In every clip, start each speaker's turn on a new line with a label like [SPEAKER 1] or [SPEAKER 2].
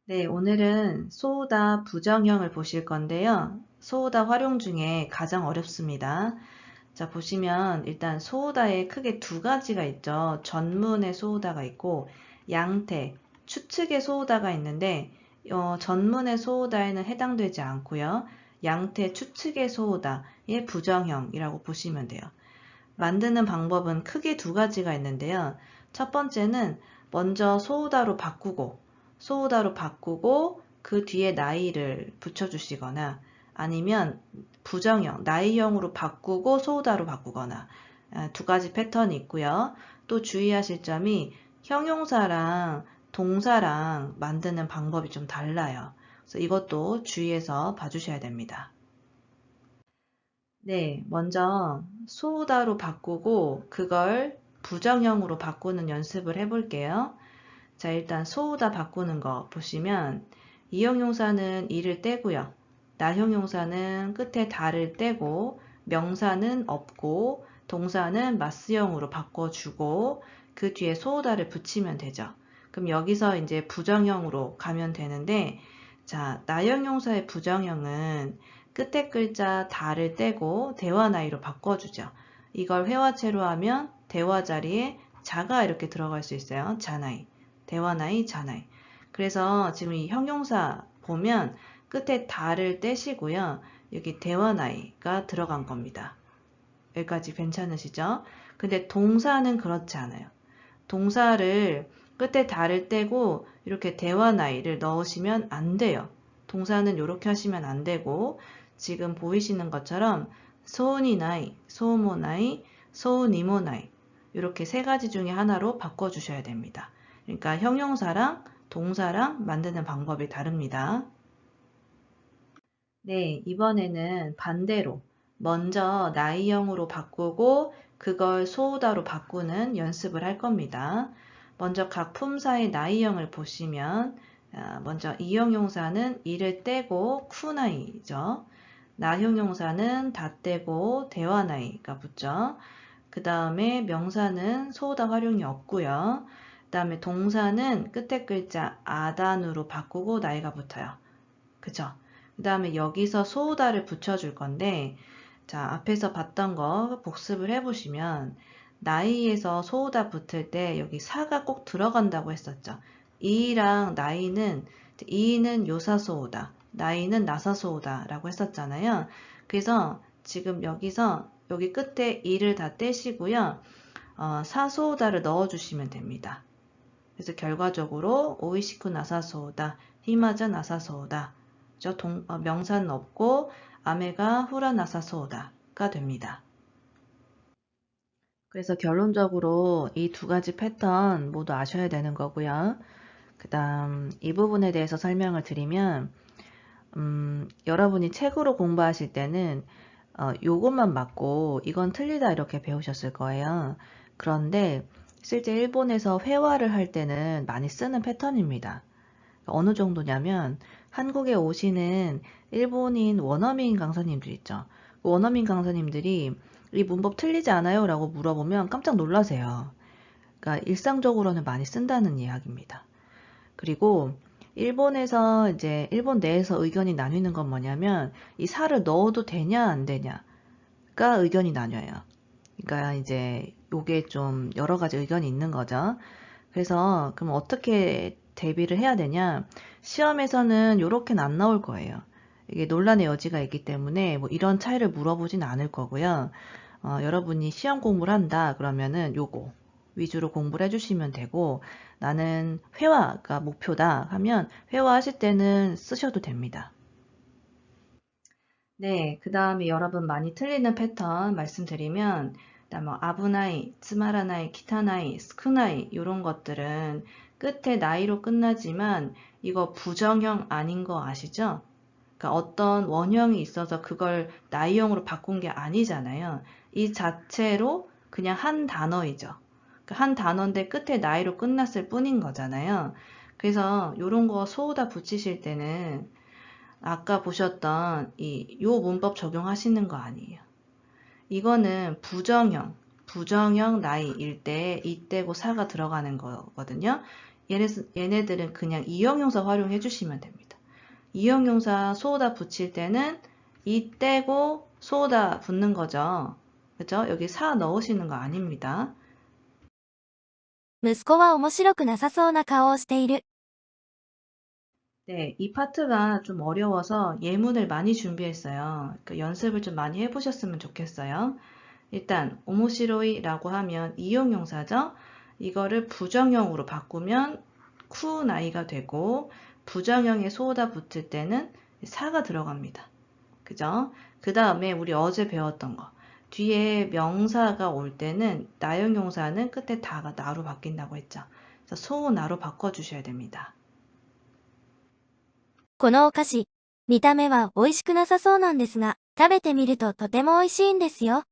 [SPEAKER 1] 네, 오늘은 소우다 부정형을 보실 건데요. 소우다 활용 중에 가장 어렵습니다. 자, 보시면 일단 소우다에 크게 두 가지가 있죠. 전문의 소우다가 있고 양태, 추측의 소우다가 있는데 전문의 소우다에는 해당되지 않고요. 양태, 추측의 소우다의 부정형이라고 보시면 돼요. 만드는 방법은 크게 두 가지가 있는데요. 첫 번째는 먼저 소우다로 바꾸고 그 뒤에 나이를 붙여주시거나 아니면 부정형, 나이형으로 바꾸고 소우다로 바꾸거나 두 가지 패턴이 있고요. 또 주의하실 점이 형용사랑 동사랑 만드는 방법이 좀 달라요. 그래서 이것도 주의해서 봐주셔야 됩니다. 네, 먼저 소우다로 바꾸고 그걸 부정형으로 바꾸는 연습을 해볼게요. 자, 일단 소우다 바꾸는 거 보시면 이형용사는 이를 떼고요. 나형용사는 끝에 다를 떼고 명사는 없고 동사는 마스형으로 바꿔주고 그 뒤에 소우다를 붙이면 되죠. 그럼 여기서 이제 부정형으로 가면 되는데 자, 나형용사의 부정형은 끝에 글자 다를 떼고 대화 나이로 바꿔주죠. 이걸 회화체로 하면 대화 자리에 자가 이렇게 들어갈 수 있어요. 자나이. 대화나이, 자나이. 그래서 지금 이 형용사 보면 끝에 다를 떼시고요. 여기 대화나이가 들어간 겁니다. 여기까지 괜찮으시죠? 근데 동사는 그렇지 않아요. 동사를 끝에 다를 떼고 이렇게 대화나이를 넣으시면 안 돼요. 동사는 이렇게 하시면 안 되고 지금 보이시는 것처럼 소은이나이, 소모나이, 소니모나이 이렇게 세 가지 중에 하나로 바꿔주셔야 됩니다. 그러니까 형용사랑 동사랑 만드는 방법이 다릅니다. 네, 이번에는 반대로 먼저 나이형으로 바꾸고 그걸 소우다로 바꾸는 연습을 할 겁니다. 먼저 각 품사의 나이형을 보시면 먼저 이형용사는 이를 떼고 쿠나이죠. 나형용사는 다 떼고 대화나이가 붙죠. 그 다음에 명사는 소우다 활용이 없고요. 그 다음에 동사는 끝에 글자 아단으로 바꾸고 나이가 붙어요. 그죠? 그 다음에 여기서 소우다를 붙여줄 건데, 자, 앞에서 봤던 거 복습을 해보시면, 나이에서 소우다 붙을 때 여기 사가 꼭 들어간다고 했었죠. 이랑 나이는, 이는 요사소우다, 나이는 나사소우다라고 했었잖아요. 그래서 지금 여기서 여기 끝에 이를 다 떼시고요. 사소우다를 넣어주시면 됩니다. 그래서 결과적으로 오이시쿠 나사소우다, 히마자 나사소우다. 명사는 없고 아메가 후라 나사소우다가 됩니다. 그래서 결론적으로 이 두 가지 패턴 모두 아셔야 되는 거고요. 그 다음 이 부분에 대해서 설명을 드리면 여러분이 책으로 공부하실 때는 요것만 맞고 이건 틀리다 이렇게 배우셨을 거예요. 그런데 실제 일본에서 회화를 할 때는 많이 쓰는 패턴입니다. 어느 정도냐면 한국에 오시는 일본인 원어민 강사님들 있죠. 원어민 강사님들이 이 문법 틀리지 않아요? 라고 물어보면 깜짝 놀라세요. 그러니까 일상적으로는 많이 쓴다는 이야기입니다. 그리고 일본에서 이제 일본 내에서 의견이 나뉘는 건 뭐냐면 이 살을 넣어도 되냐 안 되냐가 의견이 나뉘어요. 그러니까 이제 요게 좀 여러 가지 의견이 있는 거죠. 그래서 그럼 어떻게 대비를 해야 되냐? 시험에서는 요렇게는 안 나올 거예요. 이게 논란의 여지가 있기 때문에 뭐 이런 차이를 물어보진 않을 거고요. 여러분이 시험 공부를 한다 그러면은 요거 위주로 공부를 해주시면 되고 나는 회화가 목표다 하면 회화하실 때는 쓰셔도 됩니다. 네, 그 다음에 여러분 많이 틀리는 패턴 말씀드리면, 뭐 아부나이, 츠마라나이, 키타나이, 스쿠나이 이런 것들은 끝에 나이로 끝나지만 이거 부정형 아닌 거 아시죠? 그러니까 어떤 원형이 있어서 그걸 나이형으로 바꾼 게 아니잖아요. 이 자체로 그냥 한 단어이죠. 그러니까 한 단어인데 끝에 나이로 끝났을 뿐인 거잖아요. 그래서 이런 거 소우다 붙이실 때는 아까 보셨던 요 문법 적용하시는 거 아니에요. 이거는 부정형 나이일 때 이때고 사가 들어가는 거거든요. 얘네들은 그냥 이형용사 활용해 주시면 됩니다. 이형용사 소다 붙일 때는 이 떼고 소다 붙는 거죠. 그죠? 여기 사 넣으시는 거 아닙니다.
[SPEAKER 2] 息子は面白くなさそうな顔をしている。
[SPEAKER 1] 네, 이 파트가 좀 어려워서 예문을 많이 준비했어요. 그 연습을 좀 많이 해보셨으면 좋겠어요. 일단 오모시로이라고 하면 이용용사죠. 이거를 부정형으로 바꾸면 쿠나이가 되고 부정형에 소다 붙을 때는 사가 들어갑니다. 그죠? 그 다음에 우리 어제 배웠던 거. 뒤에 명사가 올 때는 나형용사는 끝에 다가 나로 바뀐다고 했죠. 그래서 소나로 바꿔주셔야 됩니다.
[SPEAKER 2] このお菓子、見た目は美味しくなさそうなんですが、食べてみるととても美味しいんですよ。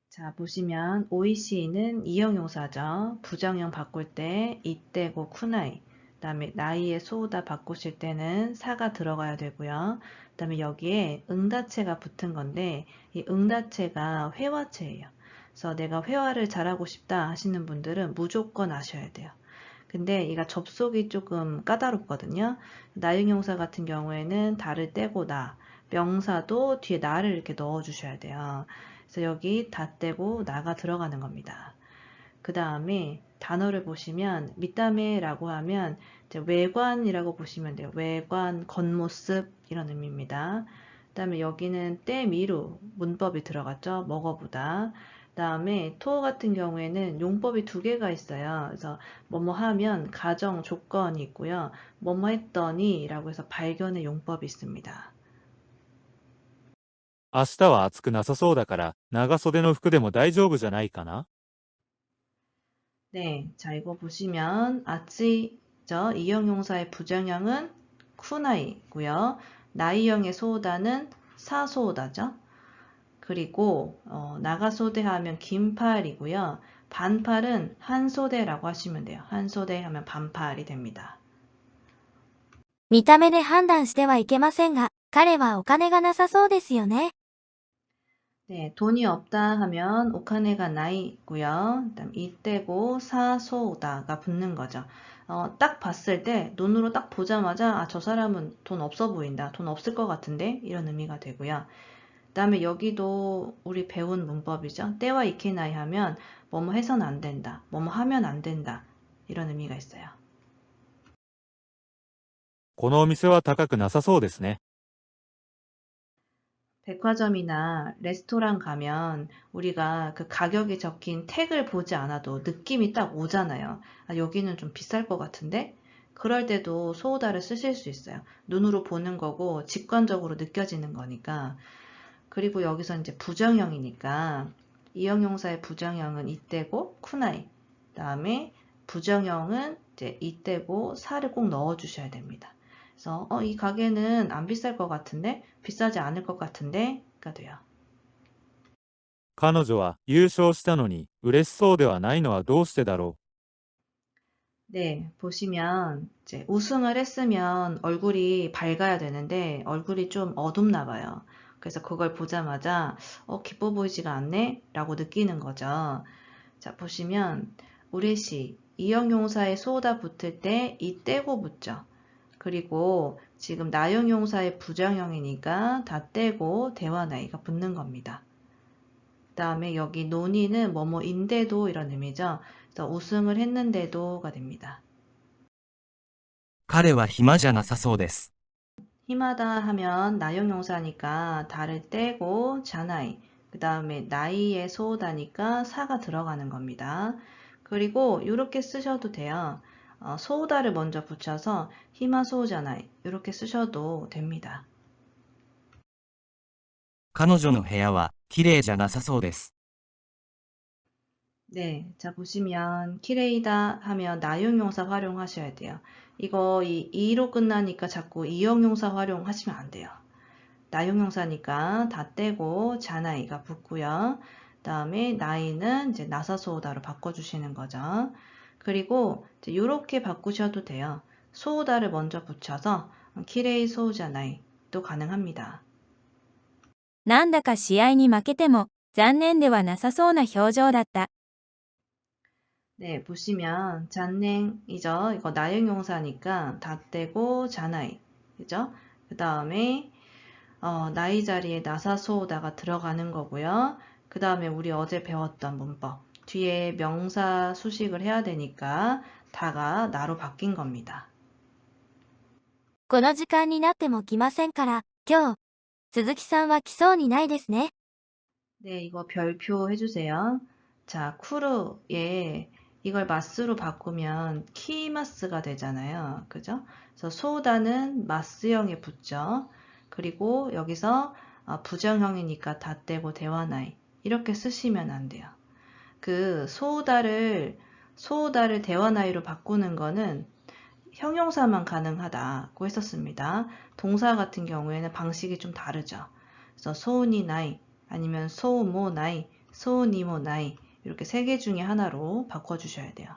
[SPEAKER 1] 자, 보시면 오이시는 이형용사죠. 부정형 바꿀 때 이때고 쿠나이. 그다음에 나이에 소우다 바꾸실 때는 사가 들어가야 되고요. 그다음에 여기에 응다체가 붙은 건데 이 응다체가 회화체예요. 그래서 내가 회화를 잘하고 싶다 하시는 분들은 무조건 아셔야 돼요. 근데 얘가 접속이 조금 까다롭거든요. 나형용사 같은 경우에는 다를 떼고 나, 명사도 뒤에 나를 이렇게 넣어 주셔야 돼요. 그래서 여기 다 떼고 나가 들어가는 겁니다. 그 다음에 단어를 보시면 밑담에라고 하면 이제 외관이라고 보시면 돼요. 외관, 겉모습 이런 의미입니다. 그 다음에 여기는 때미루 문법이 들어갔죠. 먹어보다. 그 다음에 토 같은 경우에는 용법이 두 개가 있어요. 그래서 뭐뭐 하면 가정 조건이 있고요. 뭐뭐 했더니 라고 해서 발견의 용법이 있습니다.
[SPEAKER 3] 明日は暑くなさそうだから、長袖の服でも大丈夫じゃないかな？
[SPEAKER 1] 네, 자 이거 보시면 아츠이죠. 이형용사의 부정형은 쿠나이고요. 나이형의 소다는 사소다죠. 그리고 나가소대 하면 긴팔이고요. 반팔은 한소대라고 하시면 돼요. 한소대 하면 반팔이 됩니다.
[SPEAKER 2] 見た目で判断してはいけませんが、彼はお金がなさそうですよね。
[SPEAKER 1] 네, 돈이 없다 하면 오카네가 나이고요. 그다음 이때고 사소다가 붙는 거죠. 딱 봤을 때 눈으로 딱 보자마자 아, 저 사람은 돈 없어 보인다. 돈 없을 것 같은데 이런 의미가 되고요. 그다음에 여기도 우리 배운 문법이죠. 때와 이케나이 하면 뭐뭐 해서는 안 된다. 뭐뭐 하면 안 된다. 이런 의미가 있어요.
[SPEAKER 3] このお店は高くなさそうですね。
[SPEAKER 1] 백화점이나 레스토랑 가면 우리가 그 가격이 적힌 택을 보지 않아도 느낌이 딱 오잖아요. 아, 여기는 좀 비쌀 것 같은데? 그럴 때도 소오다를 쓰실 수 있어요. 눈으로 보는 거고 직관적으로 느껴지는 거니까. 그리고 여기서 이제 부정형이니까 이형용사의 부정형은 이때고 쿠나이. 그다음에 부정형은 이제 이때고 사를 꼭 넣어 주셔야 됩니다. 그래서 이 가게는 안 비쌀 것 같은데 비싸지 않을 것 같은데가 돼요.
[SPEAKER 3] 彼女は優勝したのに嬉しそうではないのはどうしてだろ
[SPEAKER 1] 네, 보시면 이제 우승을 했으면 얼굴이 밝아야 되는데 얼굴이 좀 어둡나 봐요. 그래서 그걸 보자마자 기뻐 보이지가 않네? 라고 느끼는 거죠. 자, 보시면 우레시 이형용사에 소다 붙을 때 이 떼고 붙죠. 그리고 지금 나형용사의 부정형이니까 다 떼고 대화 나이가 붙는 겁니다. 그 다음에 여기 논의는 뭐뭐인데도 이런 의미죠. 그래서 우승을 했는데도가 됩니다.
[SPEAKER 4] 彼は暇じゃなさそうです。
[SPEAKER 1] 힘하다 하면 나형용사니까 다를 떼고 자나이. 그 다음에 나이에 소다니까 사가 들어가는 겁니다. 그리고 이렇게 쓰셔도 돼요. 소다를 먼저 붙여서 히마소자나이 이렇게 쓰셔도 됩니다.
[SPEAKER 4] 彼女の部屋は綺麗じゃなさそうです。
[SPEAKER 1] 네, 자 보시면 키레이다 하면 나용용사 활용하셔야 돼요. 이거 이로 끝나니까 자꾸 이형용사 활용하시면 안 돼요. 나용용사니까 다 떼고 자나이가 붙고요. 다음에 나이는 이제 나사소오다로 바꿔주시는 거죠. 그리고 이제 이렇게 바꾸셔도 돼요. 소오다를 먼저 붙여서 키레이 소우자나이도 가능합니다.
[SPEAKER 2] なんだか試合に負けても残念ではなさそうな表情だった。
[SPEAKER 1] 네, 보시면 잔냉이죠. 이거 나형용사니까 다 떼고 자나이. 그죠? 그 다음에 나이 자리에 나사소다가 들어가는 거고요. 그 다음에 우리 어제 배웠던 문법. 뒤에 명사 수식을 해야 되니까 다가 나로 바뀐 겁니다.
[SPEAKER 2] この時間になっても来ませんから、今日、鈴木さんは来そうにないですね。
[SPEAKER 1] 네, 이거 별표 해주세요. 자, 쿠르에 이걸 마스로 바꾸면 키마스가 되잖아요. 그죠? 그래서 소다는 마스형에 붙죠. 그리고 여기서 부정형이니까 다 떼고 대화나이 이렇게 쓰시면 안 돼요. 그 소다를 대화나이로 바꾸는 거는 형용사만 가능하다고 했었습니다. 동사 같은 경우에는 방식이 좀 다르죠. 그래서 소니 나이 아니면 소모 나이, 소니모 나이 이렇게 세 개 중에 하나로 바꿔주셔야 돼요.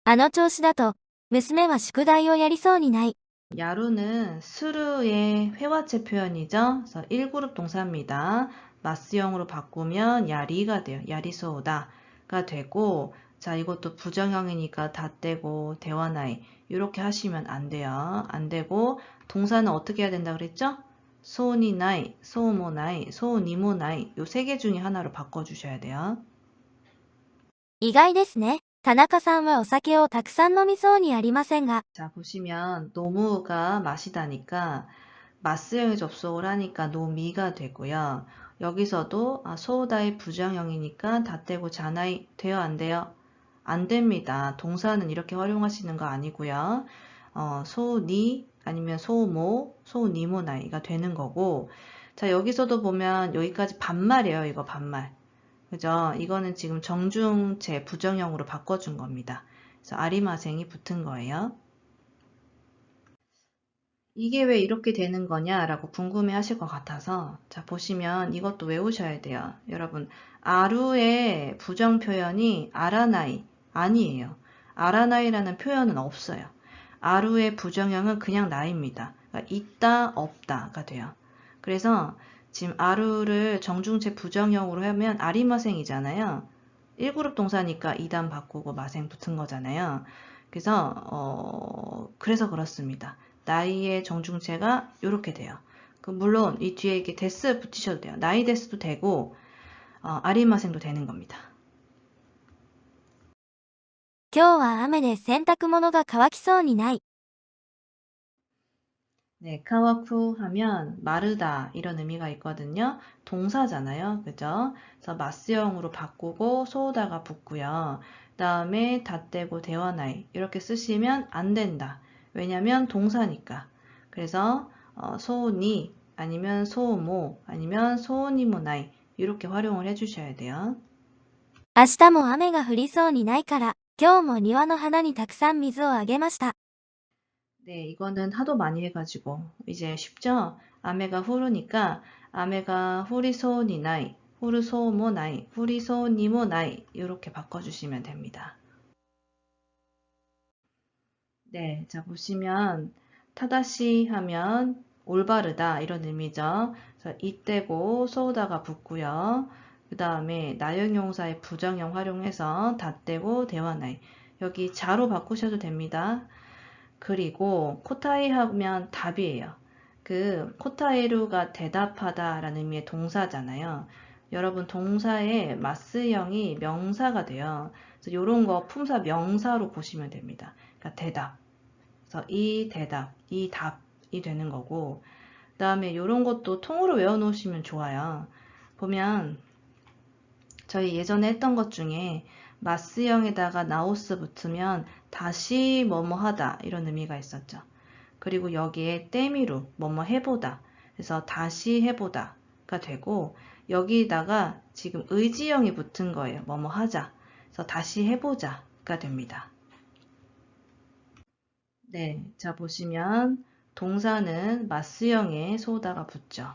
[SPEAKER 2] あの調子だと、娘は宿題をやりそうにない。
[SPEAKER 1] 야루는 스르의 회화체 표현이죠. 그래서 1그룹 동사입니다. 마스형으로 바꾸면 야리가 돼요. 야리소다가 되고 자 이것도 부정형이니까 다 떼고 대화나이 이렇게 하시면 안 돼요. 안 되고 동사는 어떻게 해야 된다 그랬죠? 소니나이, 소모나이, 소니모나이 요 세 개 중에 하나로 바꿔주셔야 돼요.
[SPEAKER 2] 意外ですね。田中さんはお酒をたくさん飲みそうにありませんが、
[SPEAKER 1] 자 보시면 노무가 마시다니까 마스형에 접속을 하니까 노미가 되고요. 여기서도 소다의 부정형이니까 다 떼고 자나이 돼요 안 돼요? 안 됩니다. 동사는 이렇게 활용하시는 거 아니고요. 소니 아니면 소모, 소니모나이가 되는 거고 자 여기서도 보면 여기까지 반말이에요. 이거 반말. 그죠? 이거는 지금 정중체 부정형으로 바꿔준 겁니다. 그래서 아리마생이 붙은 거예요. 이게 왜 이렇게 되는 거냐라고 궁금해 하실 것 같아서 자 보시면 이것도 외우셔야 돼요. 여러분 아루의 부정 표현이 아라나이 아니에요. 아라나이라는 표현은 없어요. 아루의 부정형은 그냥 나입니다. 그러니까 있다 없다가 돼요. 그래서 지금 아루를 정중체 부정형으로 하면 아리마생이잖아요. 1그룹 동사니까 2단 바꾸고 마생 붙은 거잖아요. 그래서 그렇습니다. 나이의 정중체가 이렇게 돼요. 물론 이 뒤에 이렇게 데스 붙이셔도 돼요. 나이 데스도 되고 아리마생도 되는 겁니다.
[SPEAKER 2] 今日は雨で洗濯物が乾きそうにない。
[SPEAKER 1] 네, 카와쿠 하면 마르다 이런 의미가 있거든요. 동사잖아요. 그죠? 그래서 마스형으로 바꾸고 소다가 붙고요. 다음에 다 떼고 대화나이 이렇게 쓰시면 안 된다. 왜냐면 동사니까. 그래서 소니 아니면 소모 아니면 소니모나이 이렇게 활용을 해주셔야 돼요.
[SPEAKER 2] 明日も雨が降りそうにないから、今日も庭の花にたくさん水をあげました。
[SPEAKER 1] 네, 이거는 하도 많이 해가지고 이제 쉽죠? 아메가 후르니까 아메가 후리소니나이, 후르소모나이, 후리소니모나이 이렇게 바꿔주시면 됩니다. 네, 자 보시면 타다시 하면 올바르다 이런 의미죠. 그래서 이때고 소다가 붙고요. 그 다음에 나형용사의 부정형 활용해서 다 떼고 대화나이 여기 자로 바꾸셔도 됩니다. 그리고 코타이 하면 답이에요. 그 코타이루가 대답하다 라는 의미의 동사잖아요. 여러분 동사의 마스형이 명사가 돼요. 그래서 이런 거 품사 명사로 보시면 됩니다. 그러니까 대답. 그래서 이 대답, 이 답이 되는 거고 그 다음에 이런 것도 통으로 외워놓으시면 좋아요. 보면 저희 예전에 했던 것 중에 마스형에다가 나우스 붙으면 다시 뭐뭐 하다 이런 의미가 있었죠. 그리고 여기에 때미루 뭐뭐 해보다 그래서 다시 해보다가 되고 여기다가 지금 의지형이 붙은 거예요. 뭐뭐 하자 그래서 다시 해보자가 됩니다. 네, 자 보시면 동사는 마스형에 소다가 붙죠.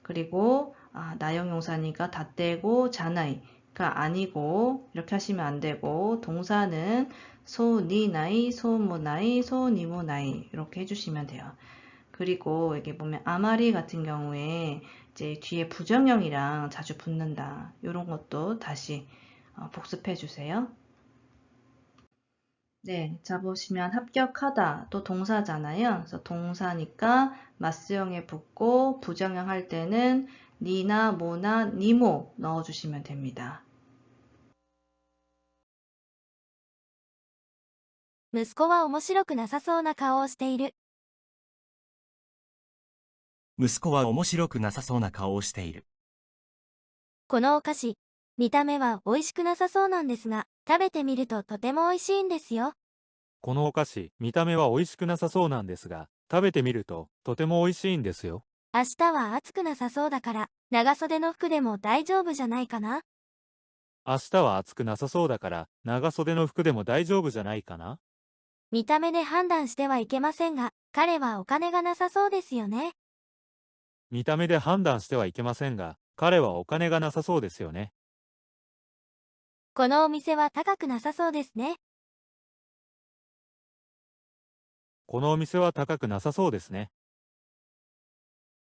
[SPEAKER 1] 그리고 나형용사니까 다 떼고 자나이가 아니고 이렇게 하시면 안 되고 동사는 소니나이, 소모나이, 소니모나이 이렇게 해주시면 돼요. 그리고 여기 보면 아마리 같은 경우에 이제 뒤에 부정형이랑 자주 붙는다. 이런 것도 다시 복습해 주세요. 네, 자 보시면 합격하다 또 동사잖아요. 그래서 동사니까 마스형에 붙고 부정형 할 때는 니나 모나 니모 넣어주시면 됩니다.
[SPEAKER 2] 息子は面白くなさそうな顔をしている。
[SPEAKER 4] 息子は面白くなさそうな顔をしている。
[SPEAKER 2] このお菓子、見た目は美味しくなさそうなんですが、食べてみるととても美味しいんですよ。
[SPEAKER 3] このお菓子、見た目は美味しくなさそうなんですが、食べてみるととても美味しいんですよ。
[SPEAKER 2] 明日は暑くなさそうだから、長袖の服でも大丈夫じゃないかな。
[SPEAKER 3] 明日は暑くなさそうだから、長袖の服でも大丈夫じゃないかな。
[SPEAKER 2] 見た目で判断してはいけませんが、彼はお金がなさそうですよね。
[SPEAKER 3] 見た目で判断してはいけませんが、彼はお金がなさそうですよね。
[SPEAKER 2] このお店は高くなさそうですね。
[SPEAKER 3] このお店は高くなさそうですね。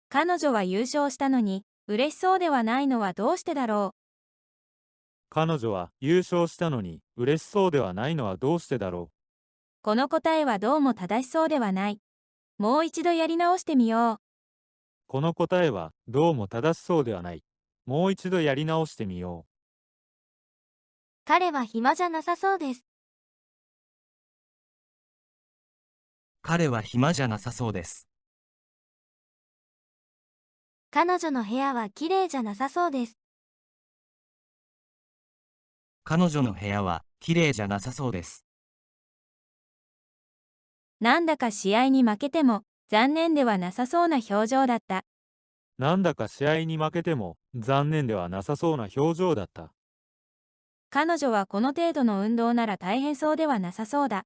[SPEAKER 5] 彼女は優勝したのに、嬉しそうではないのはどうしてだろう。
[SPEAKER 3] 彼女は優勝したのに嬉しそうではないのはどうしてだろう。
[SPEAKER 5] この答えはどうも正しそうではない。もう一度やり直してみよう。
[SPEAKER 3] この答えはどうも正しそうではない。もう一度やり直してみよう。
[SPEAKER 2] 彼は暇じゃなさそうです。
[SPEAKER 4] 彼は暇じゃなさそうです。
[SPEAKER 2] 彼女の部屋は綺麗じゃなさそうです。
[SPEAKER 4] 彼女の部屋は綺麗じゃなさそうです。
[SPEAKER 5] なんだか試合に負けても、残念ではなさそうな表情だった。
[SPEAKER 3] なんだか試合に負けても残念ではなさそうな表情だった。
[SPEAKER 5] 彼女はこの程度の運動なら大変そうではなさそうだ。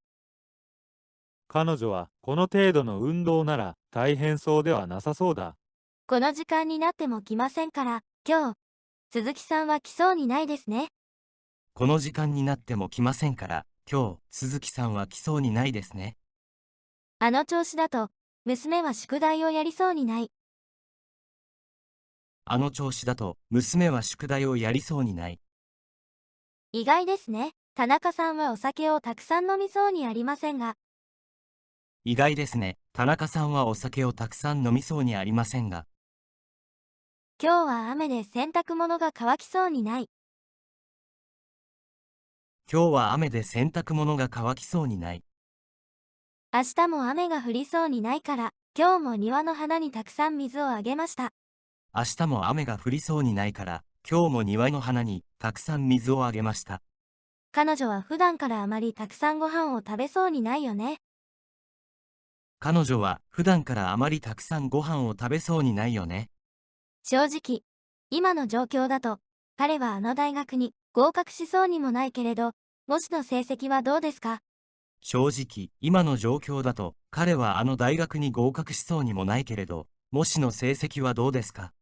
[SPEAKER 3] 彼女はこの程度の運動なら大変そうではなさそうだ。
[SPEAKER 2] この時間になっても来ませんから、今日、鈴木さんは来そうにないですね。
[SPEAKER 4] この時間になっても来ませんから、今日、鈴木さんは来そうにないですね。
[SPEAKER 2] あの調子だと、娘は宿題をやりそうにない。
[SPEAKER 4] あの調子だと、娘は宿題をやりそうにない。
[SPEAKER 2] 意外ですね。田中さんはお酒をたくさん飲みそうにありませんが。
[SPEAKER 4] 意外ですね。田中さんはお酒をたくさん飲みそうにありませんが。
[SPEAKER 2] 今日は雨で洗濯物が乾きそうにない。
[SPEAKER 4] 今日は雨で洗濯物が乾きそうにない。
[SPEAKER 2] 明日も雨が降りそうにないから、今日も庭の花にたくさん水をあげました。
[SPEAKER 4] 明日も雨が降りそうにないから、今日も庭の花にたくさん水をあげました。
[SPEAKER 2] 彼女は普段からあまりたくさんご飯を食べそうにないよね。
[SPEAKER 4] 彼女は普段からあまりたくさんご飯を食べそうにないよね。
[SPEAKER 2] 正直、今の状況だと、彼はあの大学に合格しそうにもないけれど、模試の成績はどうですか？
[SPEAKER 4] 正直、今の状況だと、彼はあの大学に合格しそうにもないけれど、模試の成績はどうですか？